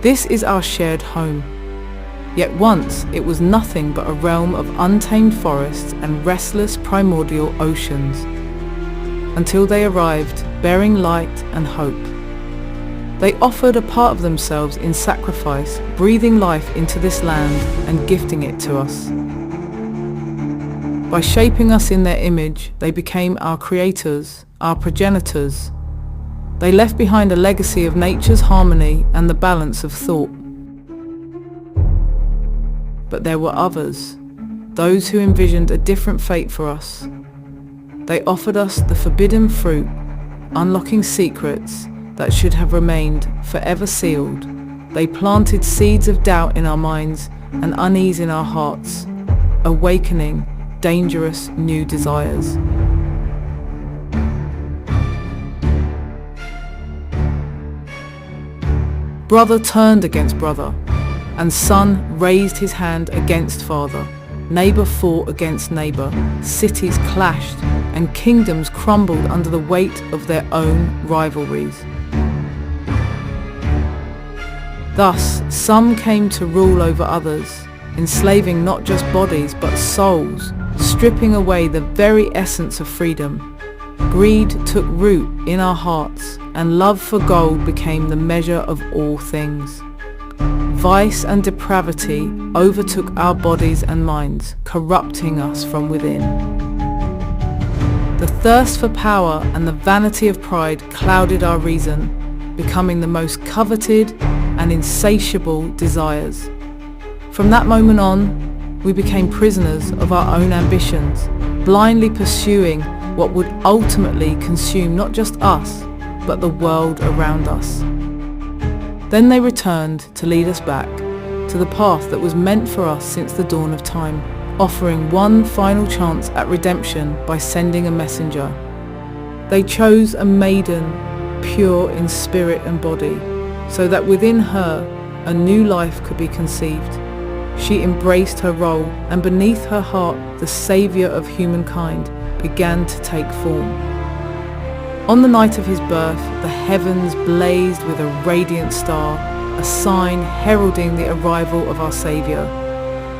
This is our shared home. Yet once it was nothing but a realm of untamed forests and restless primordial oceans, until they arrived bearing light and hope. They offered a part of themselves in sacrifice, breathing life into this land and gifting it to us. By shaping us in their image, they became our creators, our progenitors. They left behind a legacy of nature's harmony and the balance of thought. But there were others, those who envisioned a different fate for us. They offered us the forbidden fruit, unlocking secrets that should have remained forever sealed. They planted seeds of doubt in our minds and unease in our hearts, awakening dangerous new desires. Brother turned against brother, and son raised his hand against father. Neighbor fought against neighbor, cities clashed, and kingdoms crumbled under the weight of their own rivalries. Thus, some came to rule over others, enslaving not just bodies but souls, stripping away the very essence of freedom. Greed took root in our hearts, and love for gold became the measure of all things. Vice and depravity overtook our bodies and minds, corrupting us from within. The thirst for power and the vanity of pride clouded our reason, becoming the most coveted and insatiable desires. From that moment on, we became prisoners of our own ambitions, blindly pursuing what would ultimately consume not just us, but the world around us. Then they returned to lead us back to the path that was meant for us since the dawn of time, offering one final chance at redemption by sending a messenger. They chose a maiden, pure in spirit and body, so that within her a new life could be conceived. She embraced her role, and beneath her heart the saviour of humankind began to take form. On the night of his birth, the heavens blazed with a radiant star, a sign heralding the arrival of our Saviour.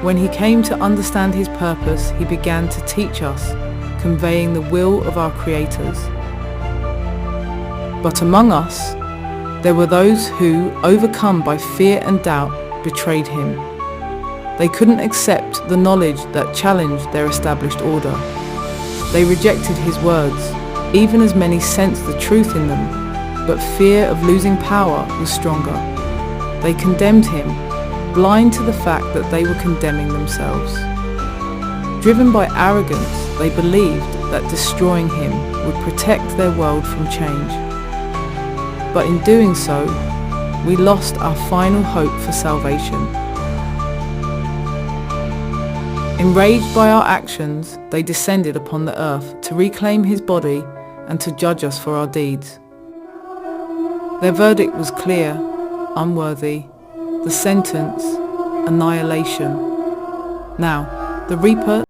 When he came to understand his purpose, he began to teach us, conveying the will of our creators. But among us, there were those who, overcome by fear and doubt, betrayed him. They couldn't accept the knowledge that challenged their established order. They rejected his words, even as many sensed the truth in them, but fear of losing power was stronger. They condemned him, blind to the fact that they were condemning themselves. Driven by arrogance, they believed that destroying him would protect their world from change. But in doing so, we lost our final hope for salvation. Enraged by our actions, they descended upon the earth to reclaim his body and to judge us for our deeds. Their verdict was clear, unworthy. The sentence, annihilation. Now, the Reaper